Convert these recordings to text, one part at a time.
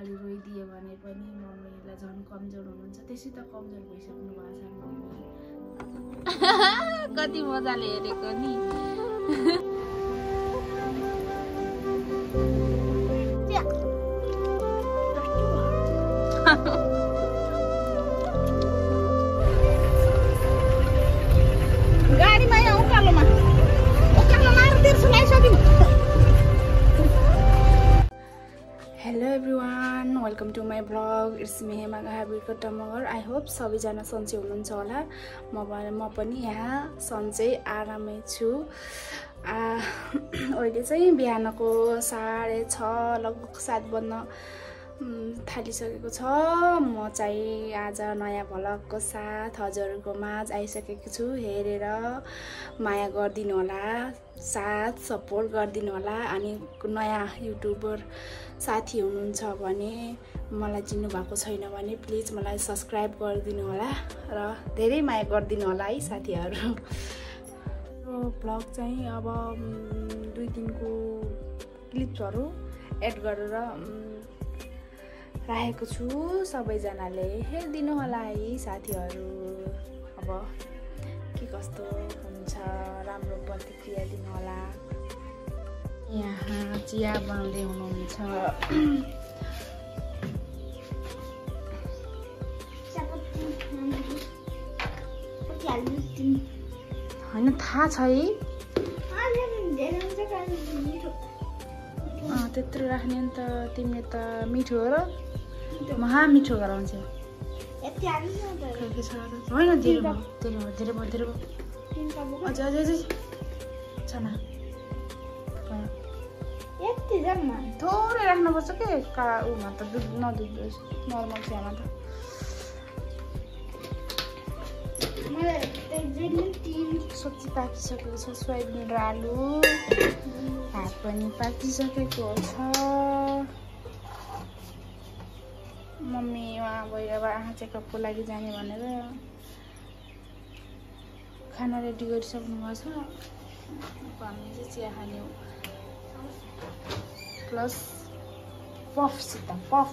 अगाडि रोइदिए भने पनि मम्मीलाई झन् कमजोर हुनुहुन्छ। त्यसै त कमजोर भइसक्नु भएको छ मम्मी। कति मजाले हेरेको नि। गाडीमा यहाँ उकालोमा hello everyone, welcome to my blog. It's me Hema गाबिरको मगर। आई होप सबैजना सन्चै हुनुहुन्छ होला। म पनि यहाँ सन्चै आरामै छु। अहिले चाहिँ बिहानको 6:30 लगभग 7 बज्न थालिसकेको छ। म चाहिँ आज नयाँ भ्लगको साथ हजुरहरूको माझ आइसकेको छु। हेरेर माया गरिदिनु होला, साथ सपोर्ट गरिदिनु होला। अनि नयाँ युट्युबर साथी हुनुहुन्छ भने, मलाई चिन्नु भएको छैन भने प्लिज मलाई सब्सक्राइब गरिदिनु होला र धेरै माया गरिदिनु होला है साथीहरू। यो भ्लग चाहिँ अब 2 दिनको क्लिप्सहरू एड गरेर राखेको छु। सबैजनाले हेरिदिनु होला है साथीहरू। अब के कस्तो हुन्छ राम्रो प्रतिक्रिया दिनु होला। यहाँ चिया बनाउँदै हुनुहुन्छ। होइन थाहा छ है, त्यत्रो राख्ने नि त। तिमीले त मिठो हो र महा मिठो गराउँछ। होइन धेरै भयो अझ छना थोरै राख्नुपर्छ के उमा त दुध नदुध नर्मल चियामा त। सब्जी पाकिसकेको छ, सोयाबिन र आलु। भात पनि पाकिसकेको छ। मम्मी उहाँ भैरव आँखा चेकअपको लागि जाने भनेर खाना रेडी गरिसक्नु भएको छ। हामी चाहिँ चिया खाने हो प्लस पफसित पफ।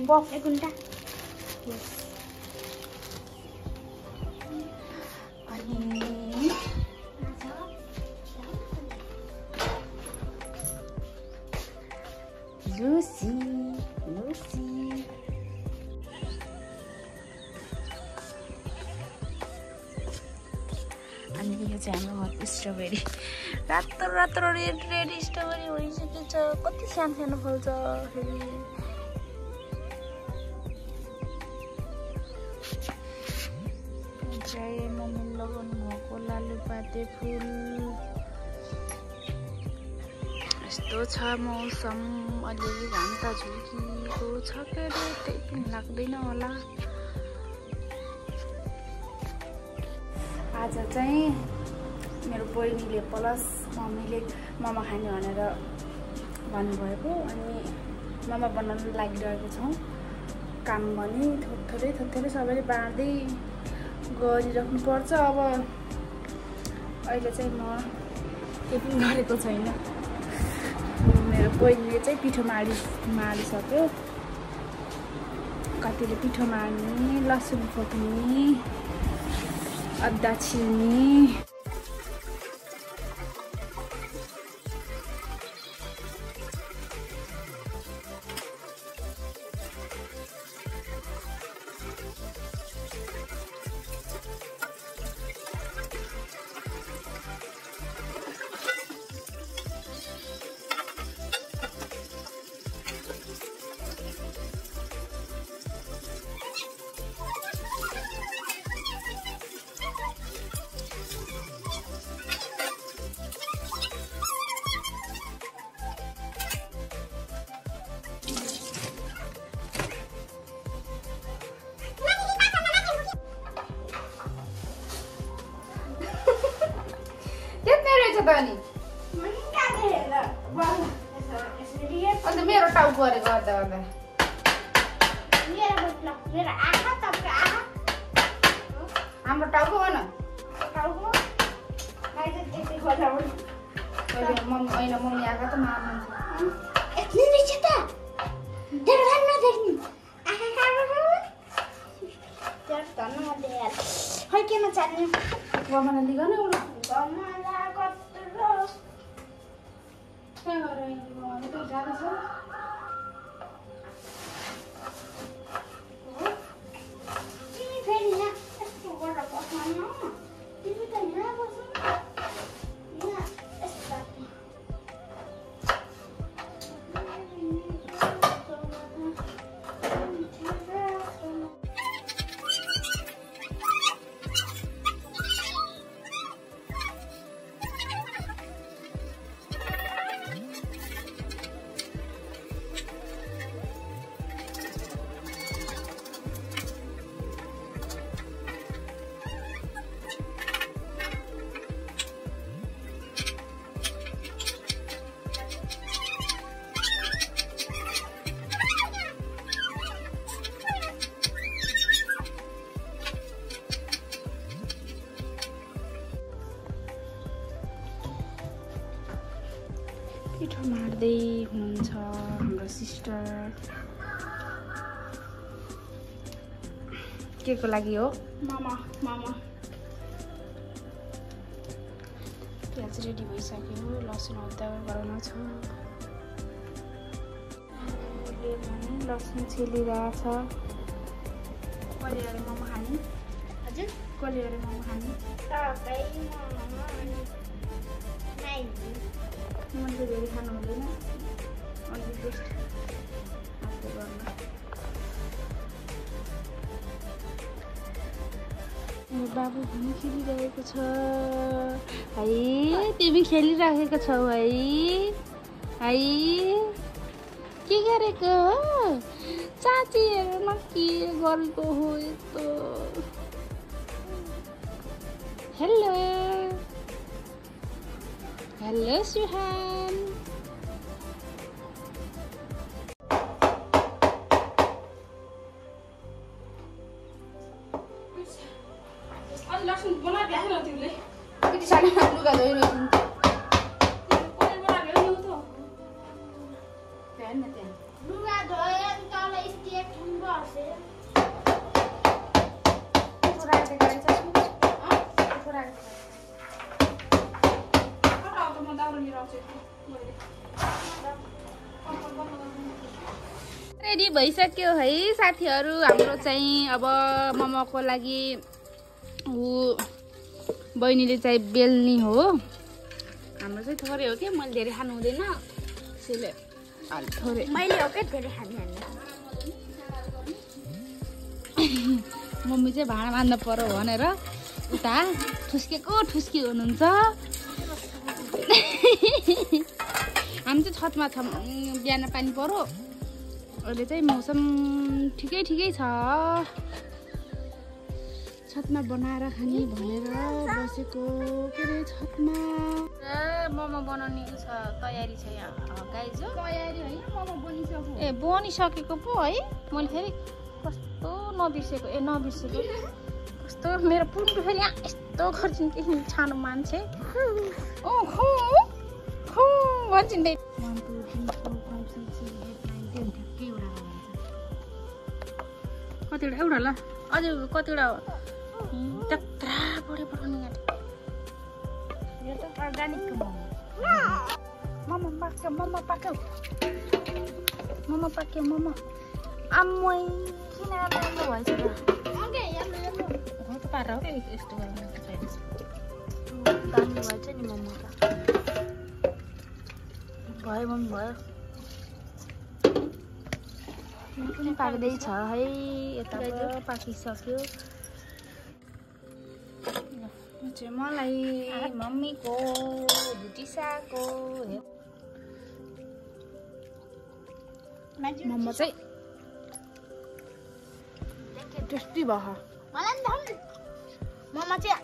पफ 1 घन्टा अनि लुसी अनि यो चाहिँ हाम्रो स्ट्रबेरी। रातो रेड स्ट्रबेरी भइसकेको छ। कति सानो फल्छ फेरि। चाहिँ मम्मी लगाउनु भएको लालुपाते फुल। यस्तो छ मौसम। अलिअलि घाम त झुल्किएको छ के अरे, त्यही पनि लाग्दैन होला। आज चाहिँ मेरो बहिनीले प्लस मम्मीले मोमो खाने भनेर भन्नुभएको। अनि मोमो बनाउनु लागिरहेको छौँ। काम पनि थोरै सबैले बाँड्दै गरिराख्नुपर्छ। अब अहिले चाहिँ म केही पनि गरेको छैन। मेरो बहिनीले चाहिँ पिठो मारिसक्यो। कतिले पिठो मार्ने, लसुन खोप्ने, अदुवा छिल्ने। अन्त मेरो टाउको गरेको गर्दा हाम्रो टाउको हो न। मम्मी आएको त मार्नु गमन लिगन एउटा गमला कत्रो के गरे गमन त जादा छ तिमी फेरि यहाँ यस्तो गरेर बस्न न तिमी त यहाँ बस्नु यहाँ यस्तो पिठो मार्दै हुनुहुन्छ हाम्रो सिस्टर के को लागि हो मामा प्याज रेडी भइसक्यो लसुन अदुवा गराउन छ लसुन छिलिरहेछ कहिले मोमो खाने हजुर कहिले मोमो खाने मैले धेरै खानु हुँदैन अनि टेस्ट आफू गर्न मेरो बाबु पनि खेलिरहेको छ है तिमी खेलिराखेको छौ है के गरेको हो चाची हेर न के गरेको हो यस्तो हेलो सुहान आज लसुन बना दिएको न तिमीले यति सानो लुगा धोइरहेको कोले बनाएको हो त ध्यान न त्यहाँ लुगा धोए तल स्टेप ठुलो हसे छोरा चाहिँ गाडी छ छोरा रेडी भइसक्यो है साथीहरू हाम्रो चाहिँ अब मोमोको लागि बहिनीले चाहिँ बेल्नी हो हाम्रो चाहिँ थोरै हो कि मैले धेरै खानु हुँदैन त्यसैले अलि थोरै मैले हो के धेरै खाने मम्मी चाहिँ भाँडा बाँध्नु पर्यो भनेर उता ठुस्की हुनुहुन्छ हामी चाहिँ छतमा छ बिहान पानी पर्यो अहिले चाहिँ मौसम ठिकै छ छतमा बनाएर खाने भनेर बसेको के अरे छतमा मोमो बनाउनेको छ तयारी छ यहाँ गाइज तयारी होइन मोमो बनिसक्यो ए बनिसकेको पो है मैले फेरि कस्तो नबिर्सेको कस्तो मेरो पुन्टु फेरि यहाँ यस्तो गर्छिन् कि छानो मान्छे भन्छन् कतिवटा एउटा ल अझै कतिवटा त्यत्रा बढी बनाउने यो त अर्ग्यानिकको मोमो पाक्यो आम्मै किन राम्रो भएछ त पारेर हो क्या यस्तो दामी भएछ नि मोमो त भयो मम्मी भयो पनि पाक्दैछ है यता पाकिसक्यो चाहिँ मलाई मम्मीको भुटिसाको मोमो चाहिँ टेस्टी भयो मोमो चाहिँ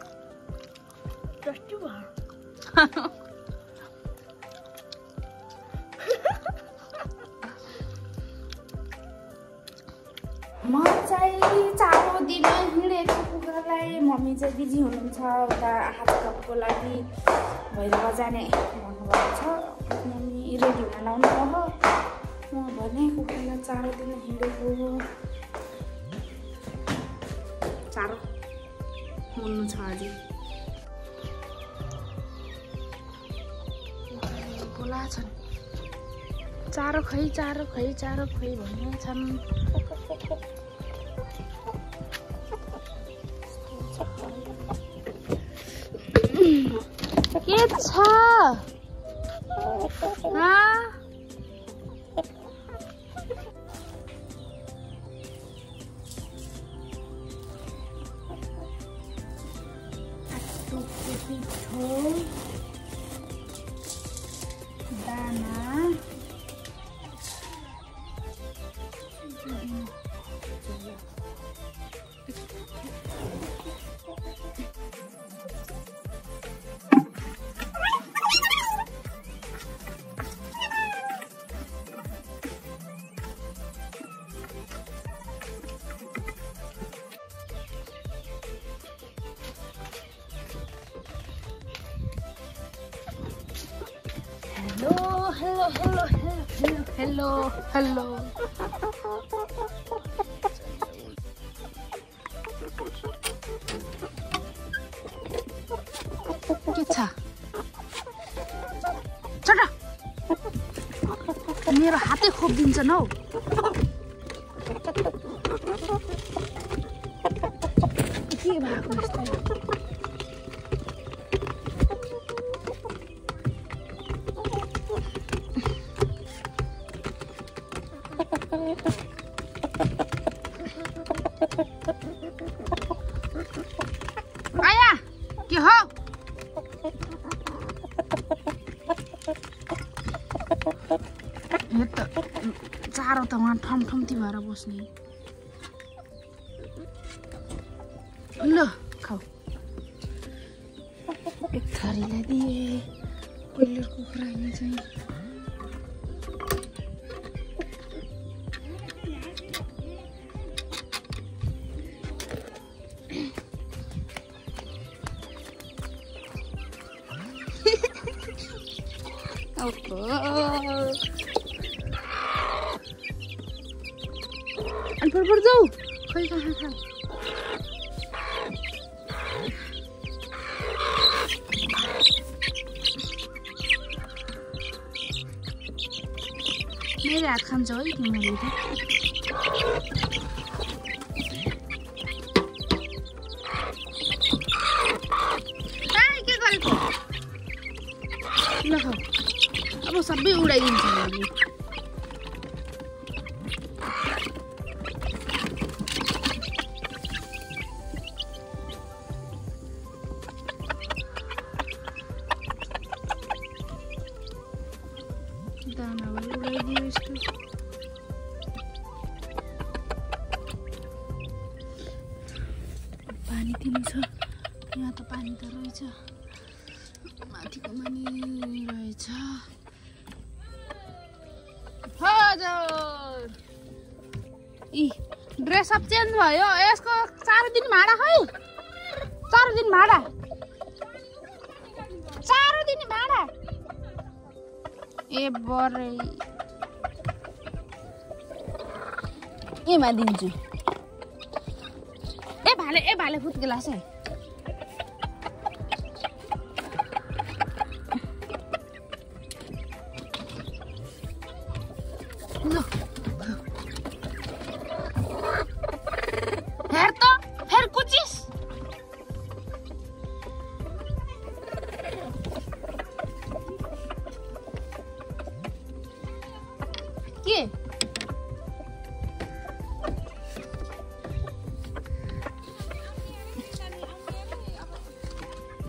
टेस्टी भयो म चाहिँ चारो दिन हिँडेको कुखुरालाई मम्मी चाहिँ बिजी हुनुहुन्छ उता हातको लागि भैरवा जाने भन्नुभएको छ मम्मी रेडी हुन लाउनु भयो म भने कुखुरालाई चारो दिन हिँडेको चारो मुन्नु छ अझै बोला छन् चारो खै भन्ने छन् के छ दाना हेलो के छ चटा मेरो हातै खोपिदिन्छन् हौ के भएको यस्तो आया के हो यो त चारो त वहाँ ठमठम्ती भएर बस्ने ल खाऊ एक थरीलाई दिए ब्रोइलर कुखुराले चाहिँ पर जाऊ खै खा मेरो हात खान्छ है तिमीले त के गरेको ल अब सबै उडाइदिन्छ मैले दाना उडाइदियो यस्तो पानी दिनु छ यहाँ त पानी त रहेछ माथिको मानी रहेछ हजुर इ ड्रेस अप चेन्ज भयो यसको 4 दिन भाडा खै 4 दिन भाडा 4 दिन भाडा ए बरे एमा दिन्छु ए भाले फुत्केला छ ल हेर त फेर कुचिस के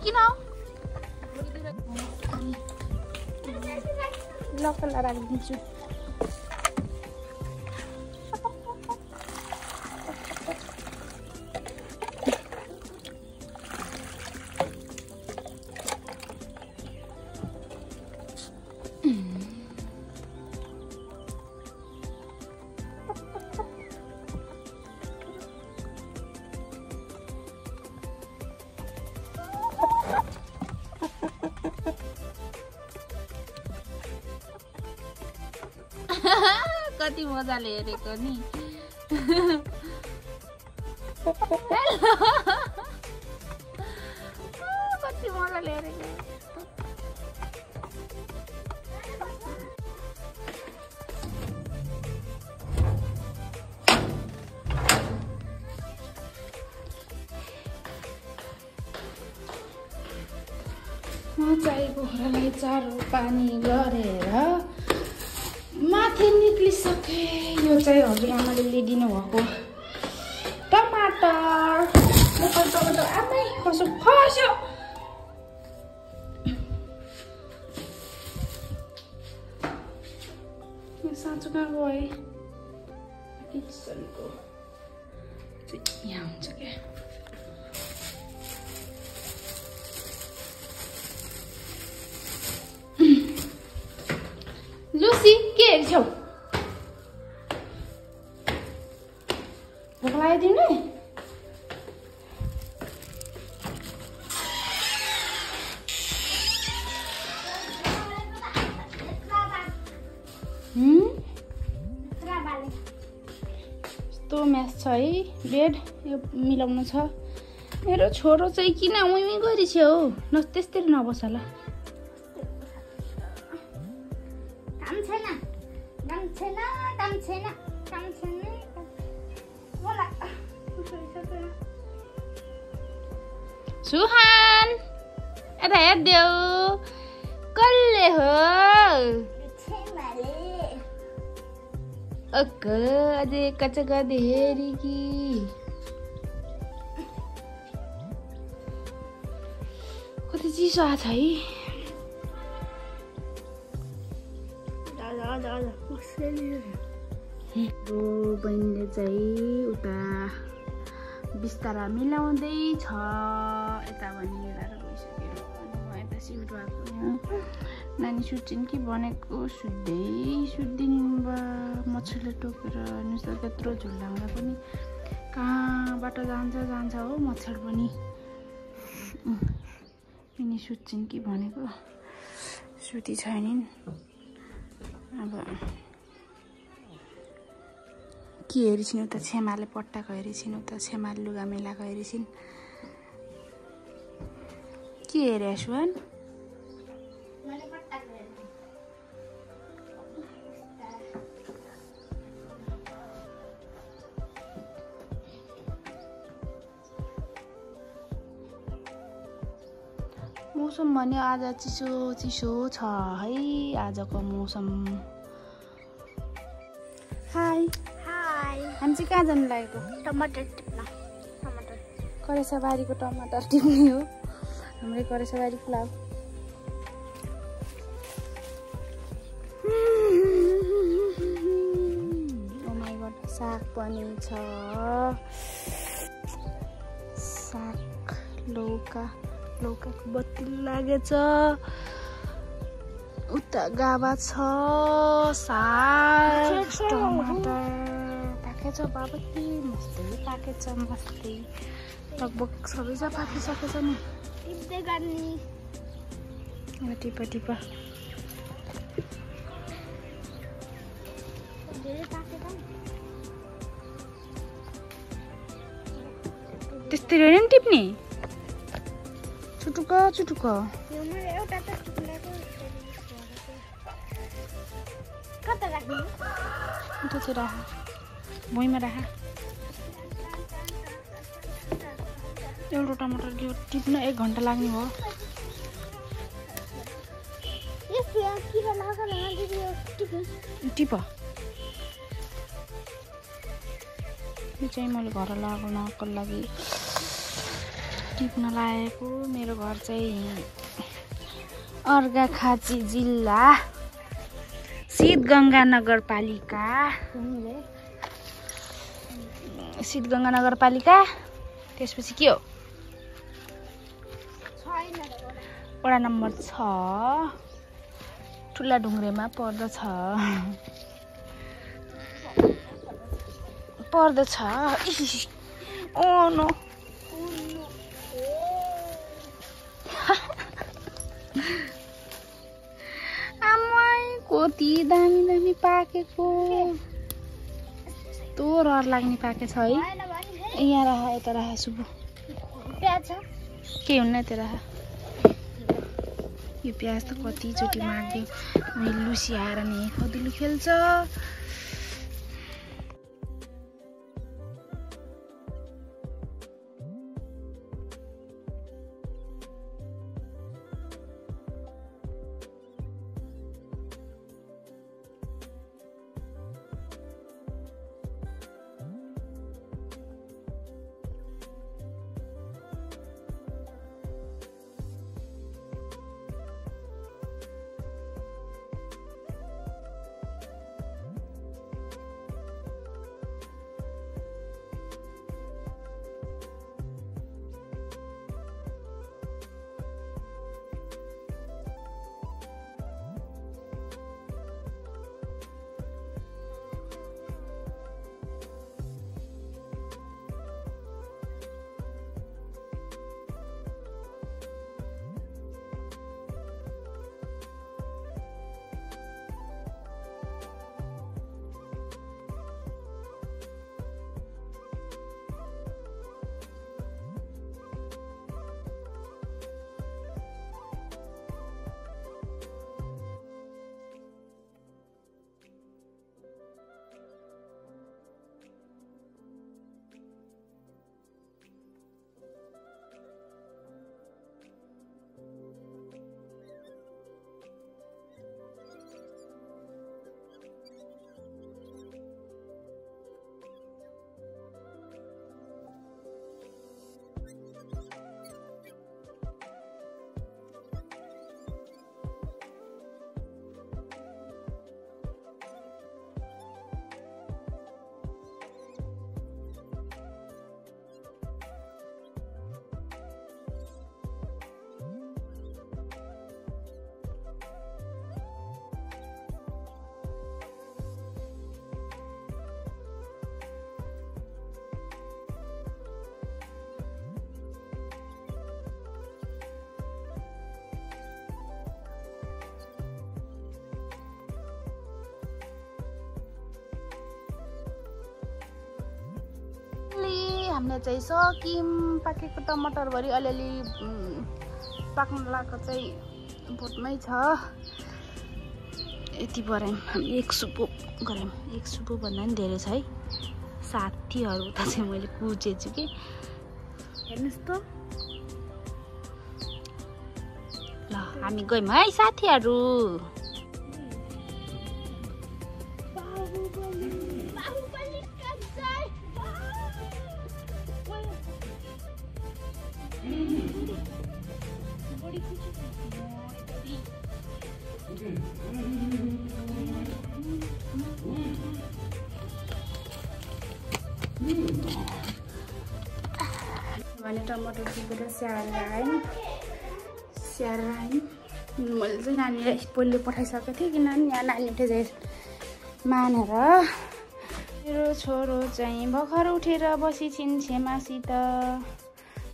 किन लकल राखिदिन्छु कति मजाले हेरेको नि मजा लिएर म चाहिँ कुखुरालाई चारो पानी गरेर माथि निक्लिसके। यो चाहिँ हजुरआमाले ल्याइदिनु भएको टमाटर। टमाटर आमै कसो खस्यो। साँचो कहाँ गयो? किचनको यहाँ हुन्छ क्या। लुसी के हेर्छौ? भोक लाग्यो तिमीलाई? यस्तो म्याच छ है बेड। यो मिलाउनु छ। मेरो छोरो चाहिँ किन उइमी गरिछ हौ? त्यस्तै नबस ल। सुहान यता हेर्देऊ कसले हो? अझै कच्चा गर्दै हेरी कि कति चिसो आछ है। बहिनीले चाहिँ उता बिस्तारा मिलाउँदैछ। यता पनि मिलाएर गइसक्यो। म यता सिफ्ट भएको। नानी सुत्छिन् कि भनेको सुत्दिनु भयो। मच्छरले टोकेर नुस्ता त्यत्रो झुल्लाउँदा पनि कहाँबाट जान्छ हो मच्छर पनि। यिनी सुत्छिन् कि भनेको सुती छैनिन्। अब के हेरिसिन्? उता छेमाले पट्टाको हेरिसिन्। उता छेमाले लुगा मेलाको हेरिसिन्। के हेरे सुहान? मौसम भने आज चिसो छ है आजको मौसम। हाई हामी चाहिँ कहाँ जानु लागेको? टमाटर टिप्न। करेसाबारीको टमाटर टिप्ने हो। हाम्रै करेसाबारी फ्लावर। ओ माई गॉड साग पनि छ। साग लौकाको बत्ती लागेछ। उता गाबा छ। साग टमाटर पाकेछ। बाबती मस्तै पाकेछ। मस्तै लगभग सबै छ पाकिसकेछ नि। टिप्दै गर्ने। टिपा त्यस्तै होइन नि टिप्ने। चुटुक उतातिर राख। भुइँमा राख। एउटा टमाटर यो टिप्न 1 घन्टा लाग्ने भयो। टिप यो चाहिँ मैले घर लगाउनको लागि टिप्न लागेको। मेरो घर चाहिँ अर्घाखाँची जिल्ला सिद्धगङ्गा नगरपालिका। सिद्धगङ्गा नगरपालिका त्यसपछि के हो? वडा नम्बर 6 ठुला ढुङ्ग्रेमा पर्दछ। ओ नो कति दामी पाकेको। तो रहर लाग्ने पाकेछ है। यहाँ राख। यता राख सुबु। के हुन्न त्यो राख। यो प्याज त कतिचोटि माग्यो अनि लुसी आएर नि खदुली खेल्छ। हामीले चाहिँ सक्यौँ। पाकेको टमाटरभरि अलिअलि पाक्न लागेको चाहिँ बोटमै छ। यति पऱ्यौँ हामी एक सुपो गऱ्यौँ। एक सुपो भन्दा पनि धेरै छ है। साथीहरू त चाहिँ मैले कुचेछु कि हेर्नुहोस् त। ल हामी गयौँ है साथीहरू। भने टमाटर टिपेर स्याहारेर आयौँ। मैले चाहिँ नानीलाई स्कुलले पठाइसकेको थिएँ किनभने यहाँ नानी उठे चाहिँ मानेर। मेरो छोरो चाहिँ भर्खर उठेर बसिछिन् छेमासित।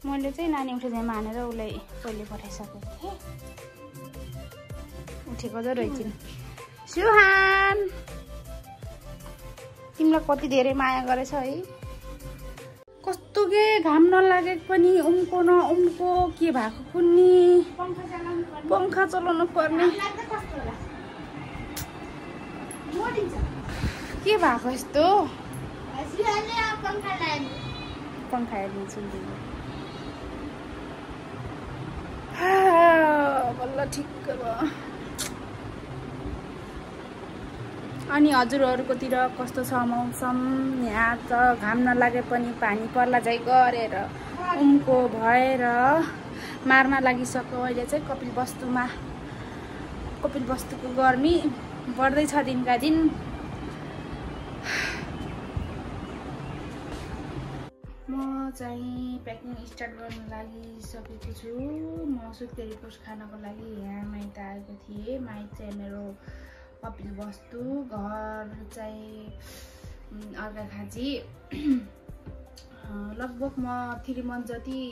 मैले चाहिँ नानी उठे चाहिँ मानेर उसलाई पहिले पठाइसकेको थिएँ। उठेको त रहेछन्। सुहान तिमीलाई कति धेरै माया गरेछ है। कस्तो के घाम नलागेको पनि उम्को न उम्को के भएको कुन्नी पंखा चलाउनु पर्ने के भएको यस्तो। पंखा हेरिदिन्छु बल्ल ठिक भयो। अनि हजुरहरुकोतिर कस्तो छ मौसम? यहाँ त घाम नलागे पनि पानी पर्ला जाइ गरेर उम्को भएर मार्न लागिसक्यो। अहिले चाहिँ कपिल वस्तुको गर्मी बढ्दै छ दिनका दिन। म चाहिँ प्याकिङ स्टार्ट गर्न लागिसकेको छु। म सुत्के रिपोर्ट खानको लागि यहाँ माइत आएको थिएँ। माइत चाहिँ मेरो कपिल वस्तु, घर चाहिँ अर्घाखाँची। लगभग म 3 मन्थ जति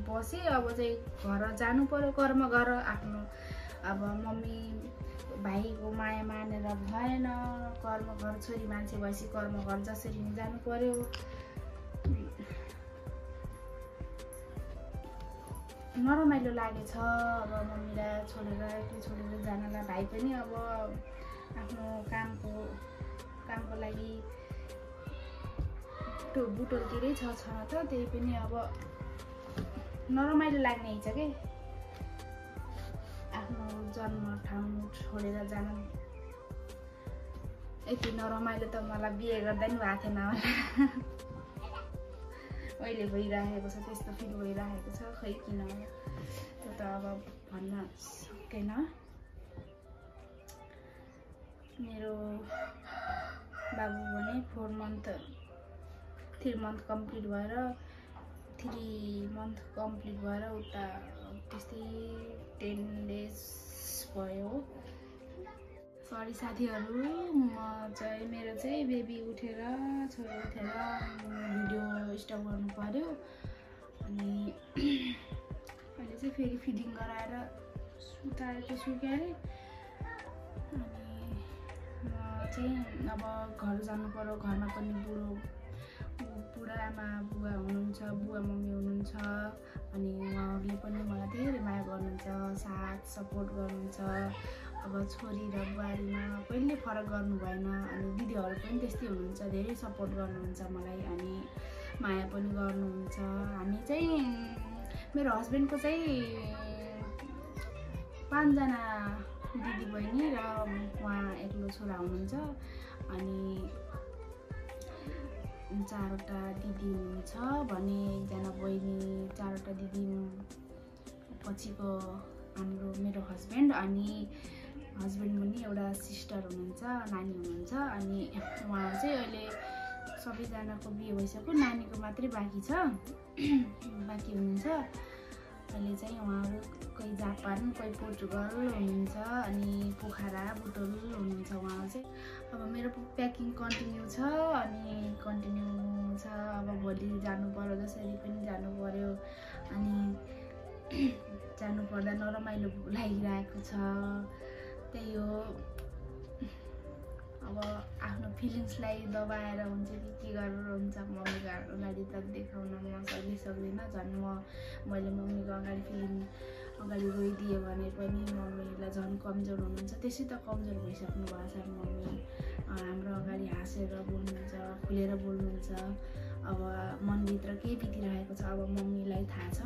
बसेँ। अब चाहिँ घर जानु पर्यो। कर्म गर आफ्नो। अब मम्मी भाइको माया मानेर भएन। कर्म घर छोरी मान्छे भएपछि कर्म घर जसरी नि जानु पर्यो। नरमाइलो लागेछ अब मम्मीलाई छोडेर जानलाई। भाइ पनि अब आफ्नो कामको लागि बुटोलतिरै छ न त, त्यही पनि अब नरमाइलो लाग्ने इच्छा के आफ्नो जन्म ठाउँ छोडेर जान। यति नरमाइलो त मलाई बिहे गर्दा नि भएको थिएन होला। अहिले भइरहेको छ, त्यस्तो फिल भइरहेको छ, खै किन त्यो त अब भन्न सकेन। मेरो बाबु भने 3 मन्थ कम्प्लिट भएर उता त्यस्तै 10 डेज भयो। सरी साथीहरू, मेरो चाहिँ बेबी उठेर छोरी उठेर भिडियो स्टप गर्नु पर्यो। अनि अहिले चाहिँ फेरि फिडिङ गराएर सुताएको छु क्यारे। अनि म चाहिँ अब घर जानु पर्यो। घरमा पनि बुढा आमा बुवा हुनुहुन्छ, बुवा मम्मी हुनुहुन्छ। अनि उहाँहरूले पनि मलाई धेरै माया गर्नुहुन्छ, साथ सपोर्ट गर्नुहुन्छ। अब छोरी र बुहारीमा कहिले फरक गर्नु भएन। अनि दिदीहरू पनि त्यस्तै हुनुहुन्छ, धेरै सपोर्ट गर्नुहुन्छ मलाई, अनि माया पनि गर्नुहुन्छ। हामी चाहिँ मेरो हस्बेन्डको चाहिँ 5 जना दिदी बहिनी र उहाँ एक्लो छोरा हुनुहुन्छ। अनि 4वटा दिदी हुनुहुन्छ भने 1जना बहिनी, 4वटा दिदी पछिको मेरो हस्बेन्ड। अनि हस्बेन्ड पनि एउटा सिस्टर हुनुहुन्छ, नानी हुनुहुन्छ। अनि उहाँ चाहिँ अहिले सबैजनाको बिहे भइसक्यो, नानीको मात्रै बाँकी हुनुहुन्छ। अहिले चाहिँ उहाँहरू कोही जापान, कोही पोर्चुगल हुनुहुन्छ। अनि पोखरा बुटोल हुनुहुन्छ उहाँ चाहिँ। अब मेरो प्याकिङ कन्टिन्यू छ। अब भोलि जानु पर्यो, जसरी पनि जानु पर्यो। अनि जानु पर्दा नरमाइलो लागिरहेको छ। त्यही हो, अब आफ्नो फिलिङ्सलाई दबाएर हुन्छ कि के गरेर हुन्छ। मम्मीको अगाडि त देखाउन म सक्दिनँ। झन् मैले मम्मीको अगाडि रोइदिएँ भने पनि मम्मीलाई झन् कमजोर हुनुहुन्छ। त्यसै त कमजोर भइसक्नु भएको छ मम्मी। हाम्रो अगाडि हाँसेर बोल्नुहुन्छ, खुलेर बोल्नुहुन्छ। अब मनभित्र के बितिरहेको छ अब मम्मीलाई थाहा छ,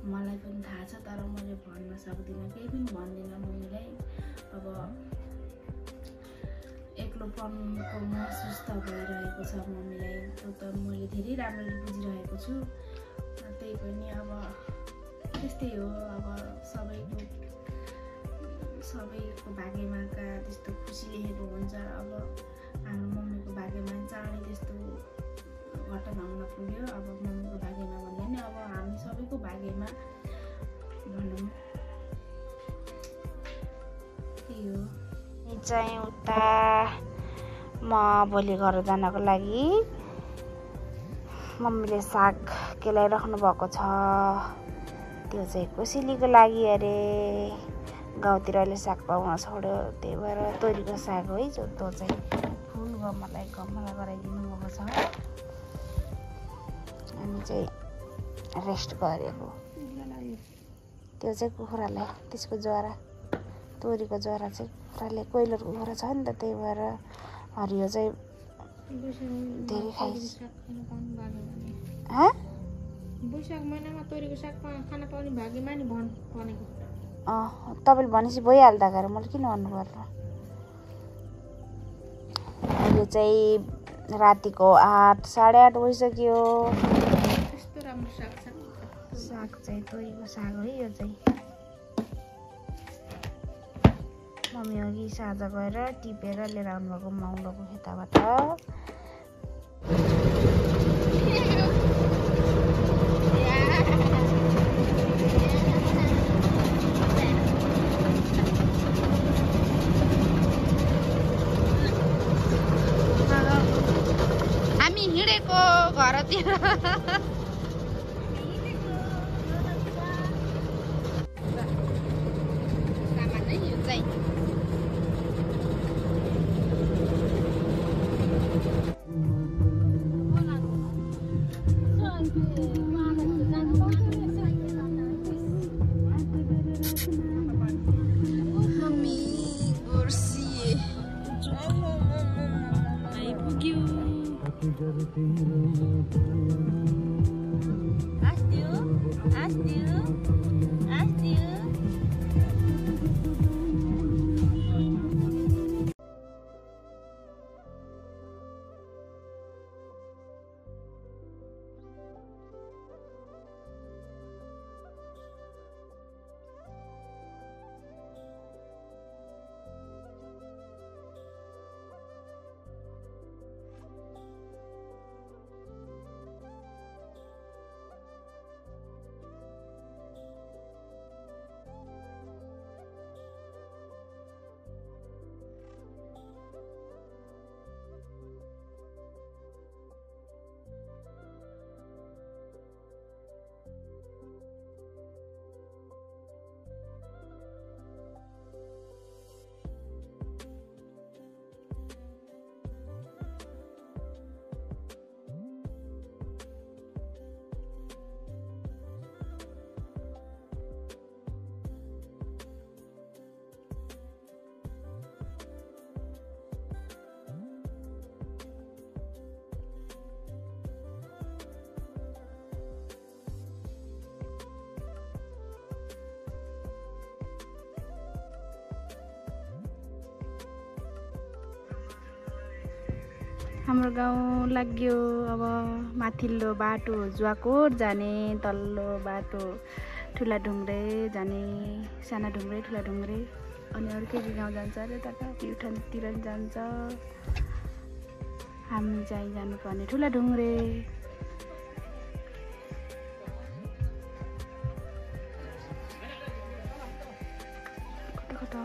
मलाई पनि थाहा छ। तर मैले भन्न सक्दिनँ, केही पनि भन्दिनँ मम्मीलाई। अब एक्लोपनको महसुस त भइरहेको छ मम्मीलाई, त्यो त मैले धेरै राम्ररी बुझिरहेको छु। त्यही पनि अब त्यस्तै हो। अब सबैको भाग्यमा त्यस्तो खुसी लेखेको हुन्छ। अब हाम्रो मम्मीको भाग्यमा चाँडै त्यस्तो घटना हुन पुग्यो। अब मम्मीको भाग्यमा भन्दा नि अब हामी सबैको भाग्यमा भनौँ त्यही हो। चाहिँ उता म भोलि घर जानको लागि मम्मीले साग केलाइराख्नु भएको छ। त्यो चाहिँ कोसेलीको लागि अरे। गाउँतिर अहिले साग पाउन छोड्यो, त्यही भएर तोरीको साग हो है। त्यो चाहिँ फुल गमला गराइदिनु भएको छ। अनि चाहिँ रेस्ट गरेको। त्यो चाहिँ कुखुरालाई, त्यसको जरा, तोरीको जरा चाहिँ कुखुराले, कोइलर कुखुरा छ नि त, त्यही भएर हरियो चाहिँ धेरै खाइन्छ। वैशाख महिनामा तोरीको साग खान पाउने भाग्यमा नि भनेको। तपाईँले भनेपछि भइहाल्दा गएर मैले किन भन्नु पर्नु। अहिले चाहिँ रातिको 8 साढे 8 भइसक्यो। यस्तो राम्रो साग चाहिँ तोरीको साग हो यो चाहिँ। मम्मी अघि साँझ गएर टिपेर लिएर आउनुभएको माउलोको खेताबाट। हामी हिँडेको घरतिर। हाम्रो गाउँ लाग्यो अब माथिल्लो बाटो जुवाकोट जाने, तल्लो बाटो ठुला ढुङ्ग्रे जाने, साना ढुङ्ग्रे ठुला ढुङ्ग्रे अनि अरू के गाउँ जान्छ अरे तता प्युठानतिर जान्छ। हामी चाहिँ जानुपर्ने ठुला ढुङ्ग्रे। कता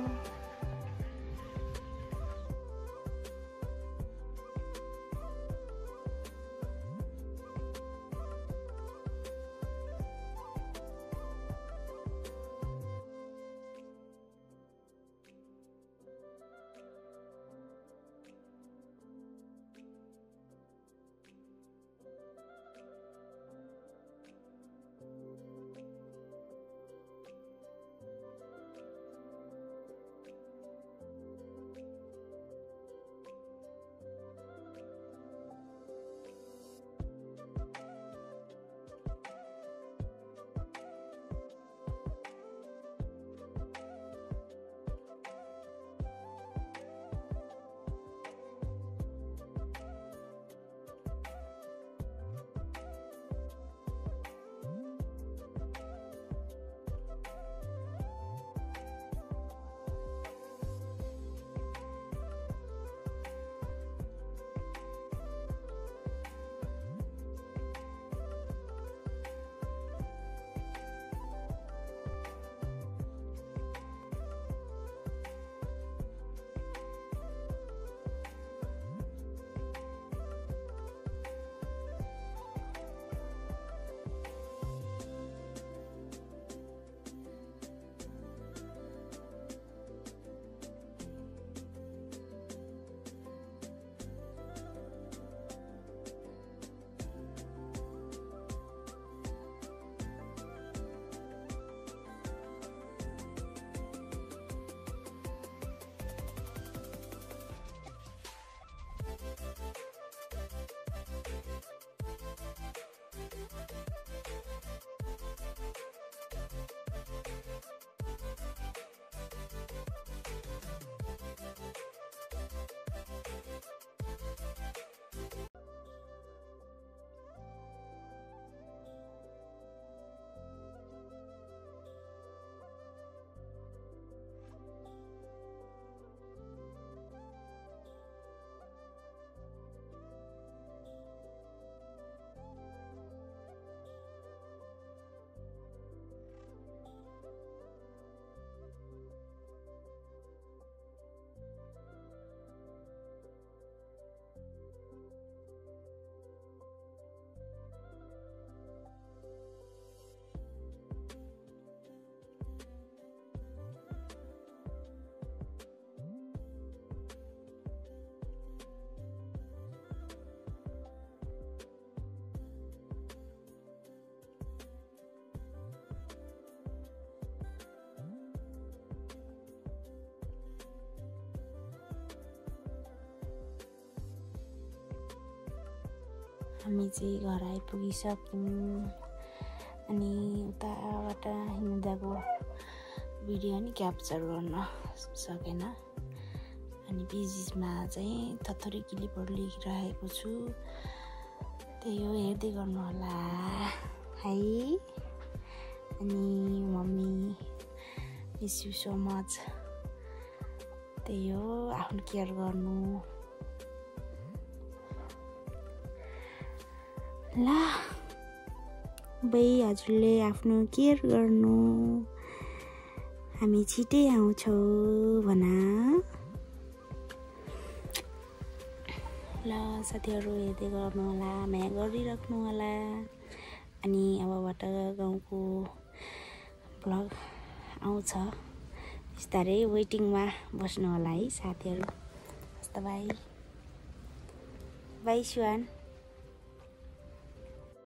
हामी चाहिँ घर आइपुगिसक्यौँ अनि उताबाट हिँड्दाको भिडियो नि क्याप्चर गर्न सकेन अनि पेजेसमा चाहिँ थोरै क्लिपहरू लेखिरहेको छु त्यही हो हेर्दै गर्नु होला है अनि mummy miss you so much त्यही हो आफ्नो केयर गर्नु ल बाई हजुरले आफ्नो केयर गर्नु हामी छिटै आउँछौँ भना ल साथीहरू हेर्दै गर्नु होला माया गरिराख्नु होला अनि अबबाट गाउँको भ्लग आउँछ बिस्तारै वेटिङमा बस्नु होला है साथीहरू हस्त बाई बाई सुहान